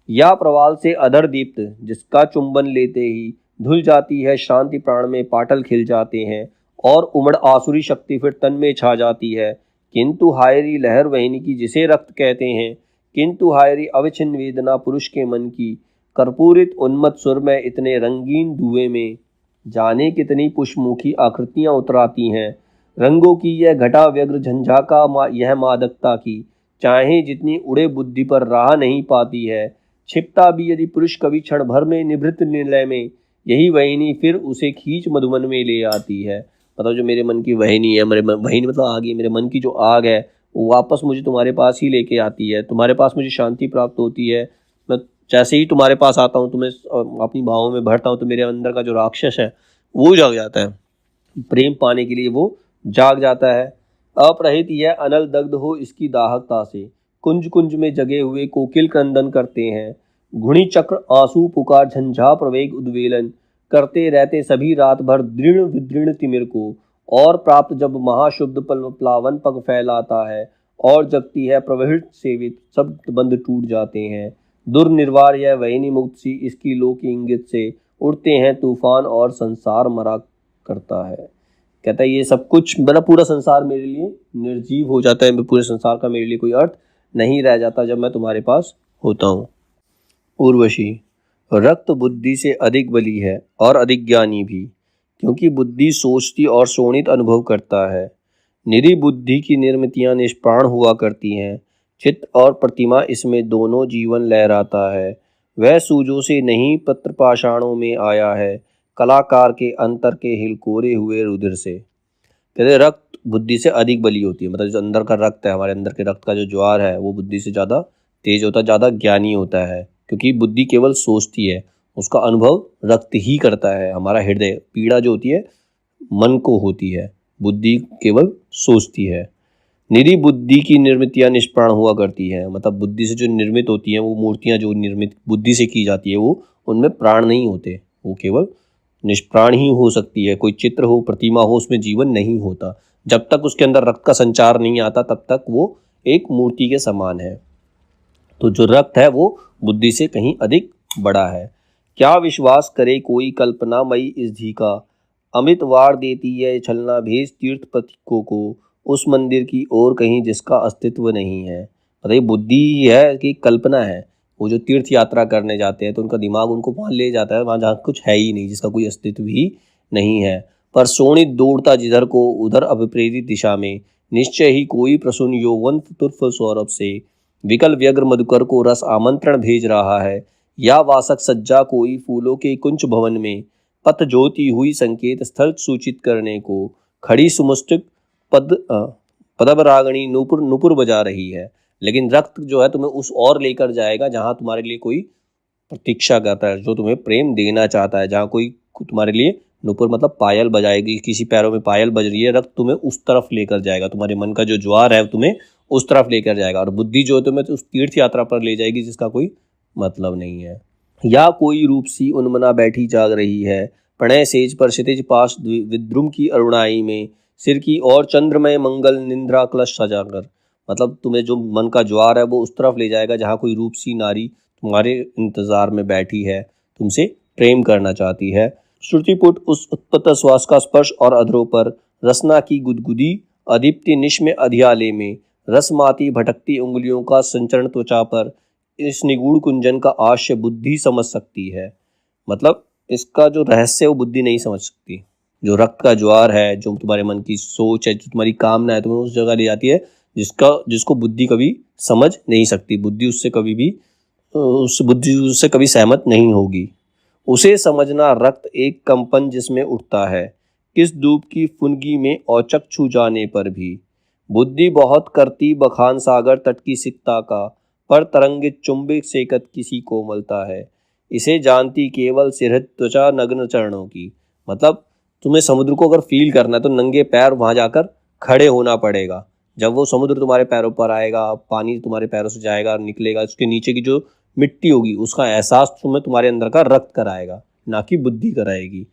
या प्रवाल से अधर दीप्त, जिसका चुंबन लेते ही धुल जाती है शांति, प्राण में पाटल खिल जाते हैं और उमड़ आसुरी शक्ति फिर तन में छा जाती है। किंतु हायरी लहर वहनी की, जिसे रक्त कहते हैं, किंतु हायरी अविच्छिन्न वेदना पुरुष के मन की, कर्पूरित उन्मत्त सुर में इतने रंगीन धुएं में जाने कितनी पुष्पमुखी आकृतियां उतराती हैं। रंगों की यह घटा व्यग्र झंझाका यह मादकता की, चाहे जितनी उड़े बुद्धि पर राह नहीं पाती है। छिपता भी यदि पुरुष कभी क्षण भर में निभृत निलय में, यही वहिनी फिर उसे खींच मधुमन में ले आती है। मतलब जो मेरे मन की वहिनी है, मेरे वहिनी मतलब आग है, मेरे मन की जो आग है वो वापस मुझे तुम्हारे पास ही लेके आती है। तुम्हारे पास मुझे शांति प्राप्त होती है। मैं जैसे ही तुम्हारे पास आता हूँ, तुम्हें अपनी भावों में भरता हूँ, तो मेरे अंदर का जो राक्षस है वो जाग जाता है। प्रेम पाने के लिए वो जाग जाता है। अप्रहित यह अनल दग्ध हो इसकी दाहकता से, कुंज कुंज में जगे हुए कोकिल क्रंदन करते हैं। घुणी चक्र आंसू पुकार झंझा प्रवेग उद्वेलन करते रहते सभी रात भर दृढ़ विदृढ़ तिमिर को। और प्राप्त जब महाशुद्ध प्लावन पग फैलाता है और जगती है प्रवृत्त सेवित, सब बंद टूट जाते हैं। दुर्निर्वार यह वहिनी मुक्त सी, इसकी लोक इंगित से उड़ते हैं तूफान और संसार मरा करता है। कहता है ये सब कुछ मेरा पूरा संसार मेरे लिए निर्जीव हो जाता है, पूरे संसार का मेरे लिए कोई अर्थ नहीं रह जाता जब मैं तुम्हारे पास होता हूँ। उर्वशी, रक्त बुद्धि से अधिक बली है और अधिक ज्ञानी भी, क्योंकि बुद्धि सोचती और शोणित अनुभव करता है। निरी बुद्धि की निर्मितियां निष्प्राण हुआ करती हैं। चित्त और प्रतिमा इसमें दोनों जीवन लहराता है। वह सूजों से नहीं पत्र पाषाणों में आया है, कलाकार के अंतर के हिलकोरे हुए रुधिर से। कहते रक्त बुद्धि से अधिक बली होती है, मतलब जो अंदर का रक्त है, हमारे अंदर के रक्त का जो ज्वार है वो बुद्धि से ज़्यादा तेज होता है, ज़्यादा ज्ञानी होता है। क्योंकि बुद्धि केवल सोचती है, उसका अनुभव रक्त ही करता है। हमारा हृदय पीड़ा जो होती है मन को होती है, बुद्धि केवल सोचती है। निरी बुद्धि की निर्मितियां निष्प्राण हुआ करती है, मतलब बुद्धि से जो निर्मित होती हैं वो मूर्तियां जो निर्मित बुद्धि से की जाती है वो उनमें प्राण नहीं होते, वो केवल निष्प्राण ही हो सकती है। कोई चित्र हो, प्रतिमा हो, उसमें जीवन नहीं होता। जब तक उसके अंदर रक्त का संचार नहीं आता तब तक वो एक मूर्ति के समान है। तो जो रक्त है वो बुद्धि से कहीं अधिक बड़ा है। क्या विश्वास करे कोई कल्पना मई इस धी का, अमित वार देती है छलना भेज तीर्थ प्रतीकों को, उस मंदिर की ओर कहीं जिसका अस्तित्व नहीं है। मतलब ये बुद्धि है कि कल्पना है। वो जो तीर्थ यात्रा करने जाते हैं तो उनका दिमाग उनको वहाँ ले जाता है, वहाँ जहाँ कुछ है ही नहीं, जिसका कोई अस्तित्व ही नहीं है। पर शोणित दौड़ता जिधर को उधर अभिप्रेरित दिशा में, निश्चय ही कोई प्रसून यौवन तुर्फ सौरभ से विकल व्यग्र मधुकर को रस आमंत्रण भेज रहा है। या वासक सज्जा कोई फूलों के कुंज भवन में पथ जोती हुई संकेत स्थल सूचित करने को खड़ी सुमुष्टिक पदबरागणी नूपुर नूपुर बजा रही है। लेकिन रक्त जो है तुम्हें उस और लेकर जाएगा जहां तुम्हारे लिए कोई प्रतीक्षा करता है, जो तुम्हें प्रेम देना चाहता है, जहां कोई तुम्हारे लिए नूपुर मतलब पायल बजाएगी, किसी पैरों में पायल बज रही है, रक्त तुम्हें उस तरफ लेकर जाएगा। तुम्हारे मन का जो ज्वार है तुम्हें उस तरफ लेकर जाएगा, और बुद्धि जो है तुम्हें उस तीर्थ यात्रा पर ले जाएगी जिसका कोई मतलब नहीं है। या कोई रूप सी उन्मना बैठी जाग रही है प्रणय सेज पर क्षितिज पास विद्रुम की अरुणाई में, सिर की और चंद्रमय मंगल निंद्रा कलश सजाकर। मतलब तुम्हें जो मन का ज्वार है वो उस तरफ ले जाएगा जहाँ कोई रूप सी नारी तुम्हारे इंतजार में बैठी है, तुमसे प्रेम करना चाहती है। श्रुतिपुट उस उत्पत्त श्वास का स्पर्श और अधरों पर रसना की गुदगुदी अदीप्ति निश में अधियाले में, रसमाती भटकती उंगलियों का संचरण त्वचा पर, इस निगूढ़ कुंजन का आश्य बुद्धि समझ सकती है। मतलब इसका जो रहस्य है वो बुद्धि नहीं समझ सकती। जो रक्त का ज्वार है, जो तुम्हारे मन की सोच है, जो तुम्हारी कामना है, तुम्हें उस जगह ले जाती है जिसको बुद्धि कभी समझ नहीं सकती। बुद्धि उससे कभी सहमत नहीं होगी। उसे समझना रक्त एक कंपन जिसमें उठता है, किस धूप की फुनगी में औचक छू जाने पर भी। बुद्धि बहुत करती बखान सागर तट की सिकता का, पर तरंगित चुंबिक सेकत किसी कोमलता है। इसे जानती केवल सिरहद त्वचा नग्न चरणों की। मतलब तुम्हें समुद्र को अगर फील करना है तो नंगे पैर वहां जाकर खड़े होना पड़ेगा। जब वो समुद्र तुम्हारे पैरों पर आएगा, पानी तुम्हारे पैरों से जाएगा, निकलेगा, उसके नीचे की जो मिट्टी होगी उसका एहसास तुम्हें तुम्हारे अंदर का रक्त कराएगा, ना कि बुद्धि कराएगी।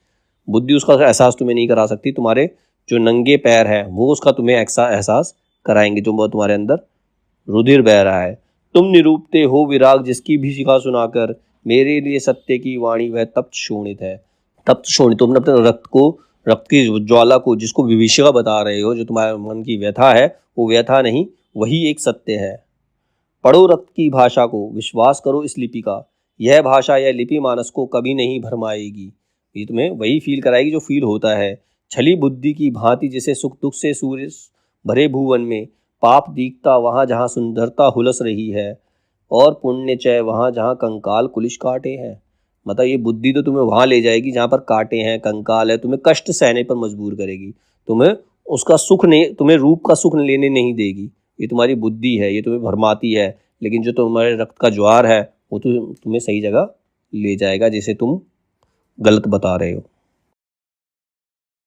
बुद्धि उसका एहसास तुम्हें नहीं करा सकती, तुम्हारे जो नंगे पैर है वो उसका तुम्हें एहसास कराएंगे, जो तुम्हारे अंदर रुधिर बह रहा है। तुम निरूपते हो विराग जिसकी भी शिखा सुनाकर, मेरे लिए सत्य की वाणी वह तप्त शोणित है। तप्त शोणित, तुमने अपने रक्त की ज्वाला को जिसको विभीषिका बता रहे हो, जो तुम्हारे मन की व्यथा है, वो व्यथा नहीं, वही एक सत्य है। पढ़ो रक्त की भाषा को, विश्वास करो इस लिपि का, यह भाषा यह लिपि मानस को कभी नहीं भरमाएगी। ये तुम्हें वही फील कराएगी जो फील होता है। छली बुद्धि की भांति जिसे सुख दुख से सूर्य भरे भुवन में, पाप दीखता वहाँ जहाँ सुंदरता हुलस रही है, और पुण्य चय वहाँ जहाँ कंकाल कुलिश काटे हैं। मतलब ये बुद्धि तो तुम्हें वहाँ ले जाएगी जहाँ पर कांटे हैं, कंकाल है, तुम्हें कष्ट सहने पर मजबूर करेगी, तुम्हें उसका सुख नहीं, तुम्हें रूप का सुख लेने नहीं देगी। ये तुम्हारी बुद्धि है, ये तुम्हें भरमाती है, लेकिन जो तुम्हारे रक्त का ज्वार है वो तो तुम्हें सही जगह ले जाएगा, जिसे तुम गलत बता रहे हो।